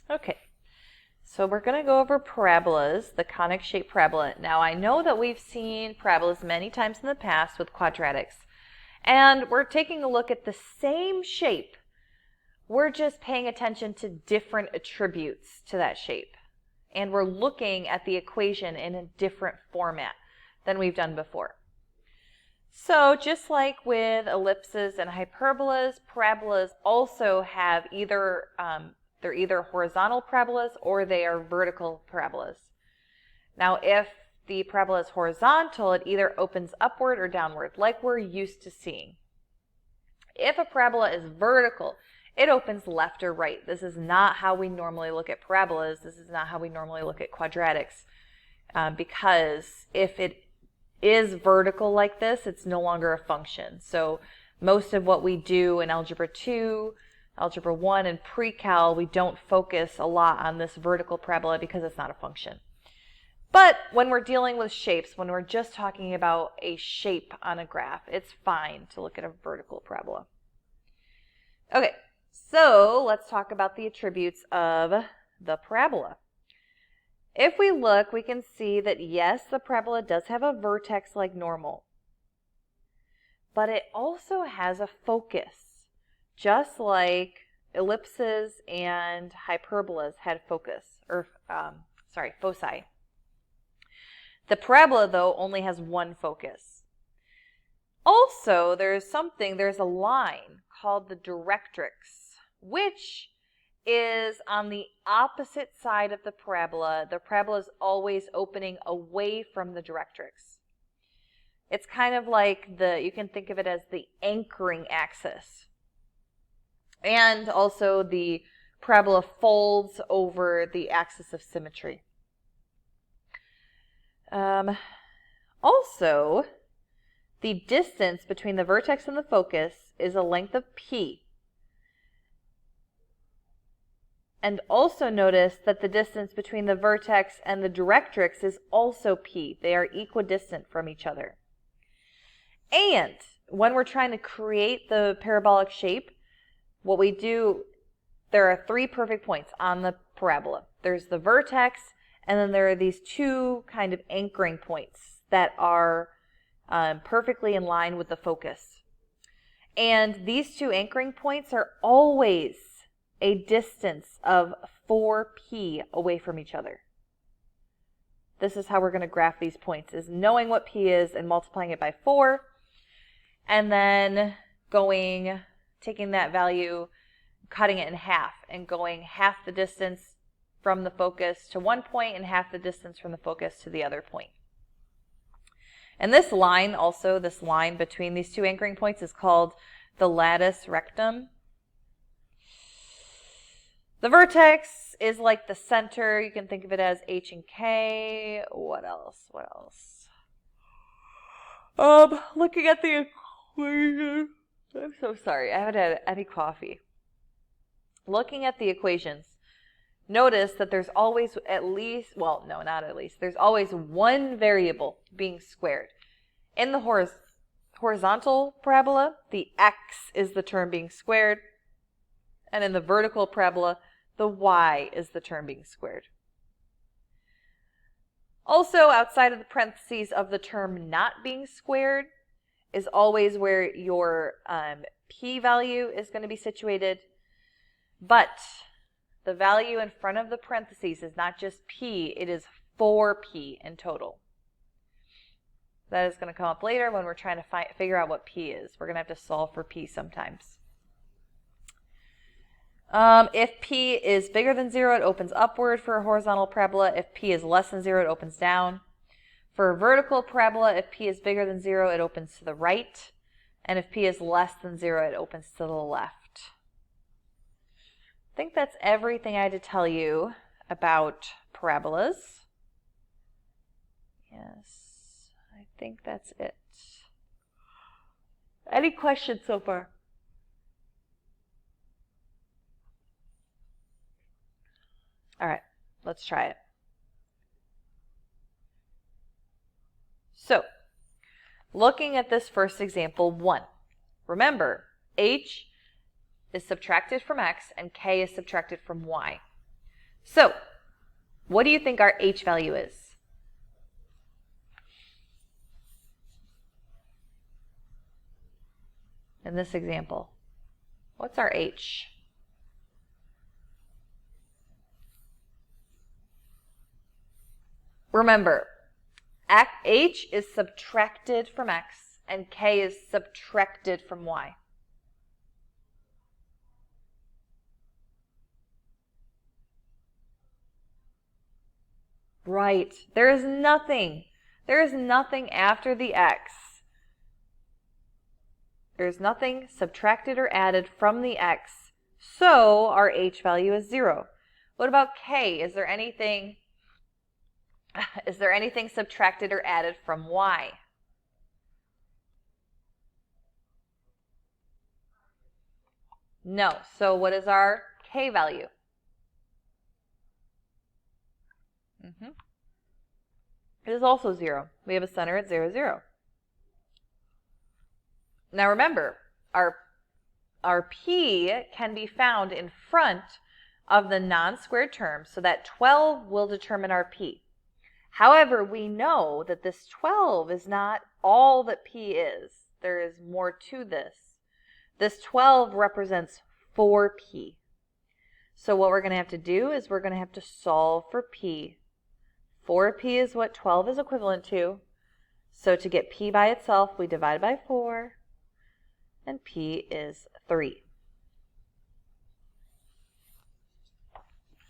Okay, so we're going to go over parabolas, the conic shaped parabola. Now I know that we've seen parabolas many times in the past with quadratics, and we're taking a look at the same shape. We're just paying attention to different attributes to that shape. And we're looking at the equation in a different format than we've done before. So just like with ellipses and hyperbolas, parabolas also have they're either horizontal parabolas or they are vertical parabolas. Now if the parabola is horizontal, it either opens upward or downward, like we're used to seeing. If a parabola is vertical, it opens left or right. This is not how we normally look at parabolas. This is not how we normally look at quadratics. Because if it is vertical like this, it's no longer a function. So most of what we do in Algebra 2, Algebra 1, and Pre-Cal, we don't focus a lot on this vertical parabola because it's not a function. But when we're dealing with shapes, when we're just talking about a shape on a graph, it's fine to look at a vertical parabola. Okay, so let's talk about the attributes of the parabola. If we look, we can see that yes, the parabola does have a vertex like normal, but it also has a focus, just like ellipses and hyperbolas had foci. The parabola, though, only has one focus. Also, there's a line called the directrix, which is on the opposite side of the parabola. The parabola is always opening away from the directrix. It's kind of like you can think of it as the anchoring axis. And also the parabola folds over the axis of symmetry. Also, the distance between the vertex and the focus is a length of p. And also notice that the distance between the vertex and the directrix is also p. They are equidistant from each other. And when we're trying to create the parabolic shape, what we do, there are 3 perfect points on the parabola. There's the vertex, and then there are these 2 kind of anchoring points that are perfectly in line with the focus. And these 2 anchoring points are always a distance of 4p away from each other. This is how we're going to graph these points, is knowing what p is and multiplying it by 4, and then taking that value, cutting it in half, and going half the distance from the focus to one point and half the distance from the focus to the other point. And this line between these 2 anchoring points is called the latus rectum. The vertex is like the center. You can think of it as H and K. What else? Looking at the equation. I'm so sorry. I haven't had any coffee. Looking at the equations, notice that there's always there's always one variable being squared. In the horizontal parabola, the x is the term being squared. And in the vertical parabola, the y is the term being squared. Also, outside of the parentheses of the term not being squared is always where your p value is going to be situated. But the value in front of the parentheses is not just p, it is 4p in total. That is going to come up later when we're trying to figure out what p is. We're going to have to solve for p sometimes. If p is bigger than 0, it opens upward for a horizontal parabola. If p is less than 0, it opens down. For a vertical parabola, if p is bigger than 0, it opens to the right. And if p is less than 0, it opens to the left. I think that's everything I had to tell you about parabolas. Yes, I think that's it. Any questions so far? All right, let's try it. So, looking at this first example, 1. Remember, h is subtracted from x and k is subtracted from y. So, what do you think our h value is? In this example, what's our h? Remember, h is subtracted from x and k is subtracted from y. Right. There is nothing after the x. There's nothing subtracted or added from the x. So our h value is 0. What about k? Is there anything subtracted or added from y? No. So what is our k value? It is also 0. We have a center at 0, 0. Now remember, our p can be found in front of the non-squared term, so that 12 will determine our p. However, we know that this 12 is not all that p is. There is more to this. This 12 represents 4p. So what we're going to have to do is we're going to have to solve for p. 4p is what 12 is equivalent to. So to get p by itself, we divide by 4, and p is 3.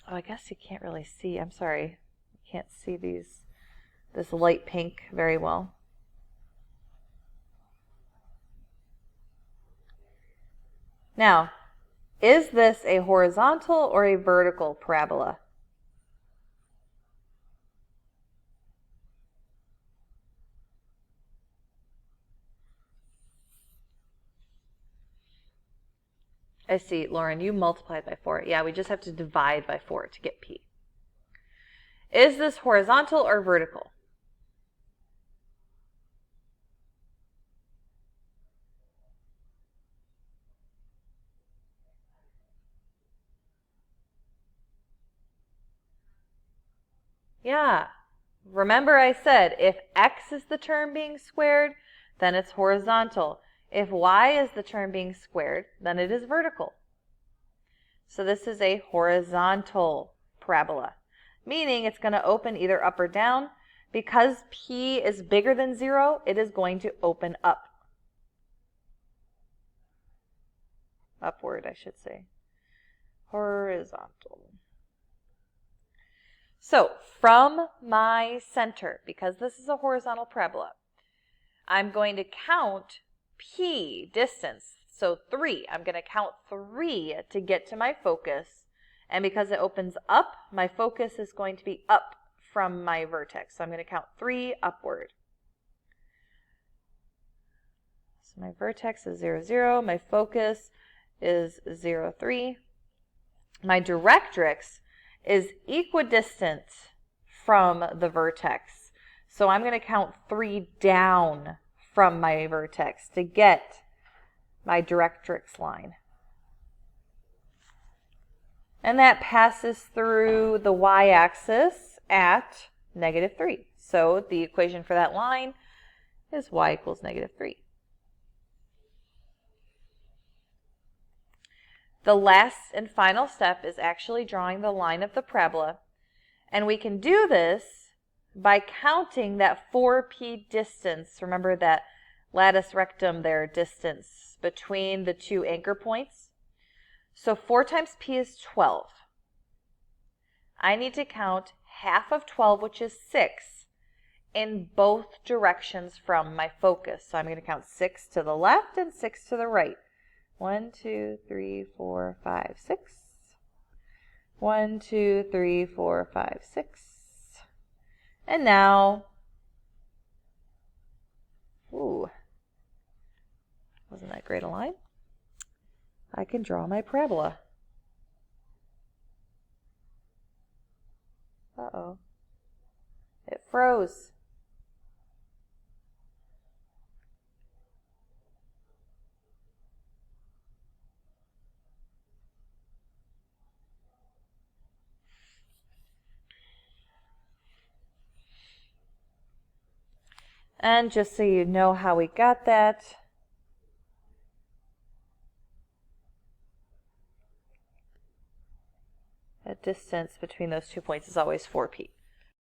Oh, I guess you can't really see. I'm sorry. You can't see this light pink very well. Now, is this a horizontal or a vertical parabola? I see, Lauren, you multiplied by 4. Yeah, we just have to divide by 4 to get p. Is this horizontal or vertical? Yeah. Remember I said if x is the term being squared, then it's horizontal. If y is the term being squared, then it is vertical. So this is a horizontal parabola, meaning it's going to open either up or down. Because p is bigger than 0, it is going to open up. Upward, I should say. Horizontal. So from my center, because this is a horizontal parabola, I'm going to count p distance. So 3. I'm going to count 3 to get to my focus. And because it opens up, my focus is going to be up from my vertex. So I'm going to count 3 upward. So my vertex is 0, 0. My focus is 0, 3. My directrix is equidistant from the vertex. So I'm going to count 3 down from my vertex to get my directrix line. And that passes through the y-axis at -3. So the equation for that line is y equals -3. The last and final step is actually drawing the line of the parabola. And we can do this by counting that 4p distance. Remember that latus rectum there, distance between the two anchor points. So 4 times p is 12. I need to count half of 12, which is 6, in both directions from my focus. So I'm going to count 6 to the left and 6 to the right. 1, 2, 3, 4, 5, 6. 1, 2, 3, 4, 5, 6. And now, wasn't that great a line? I can draw my parabola. Uh-oh. It froze. And just so you know how we got that, the distance between those 2 points is always 4p.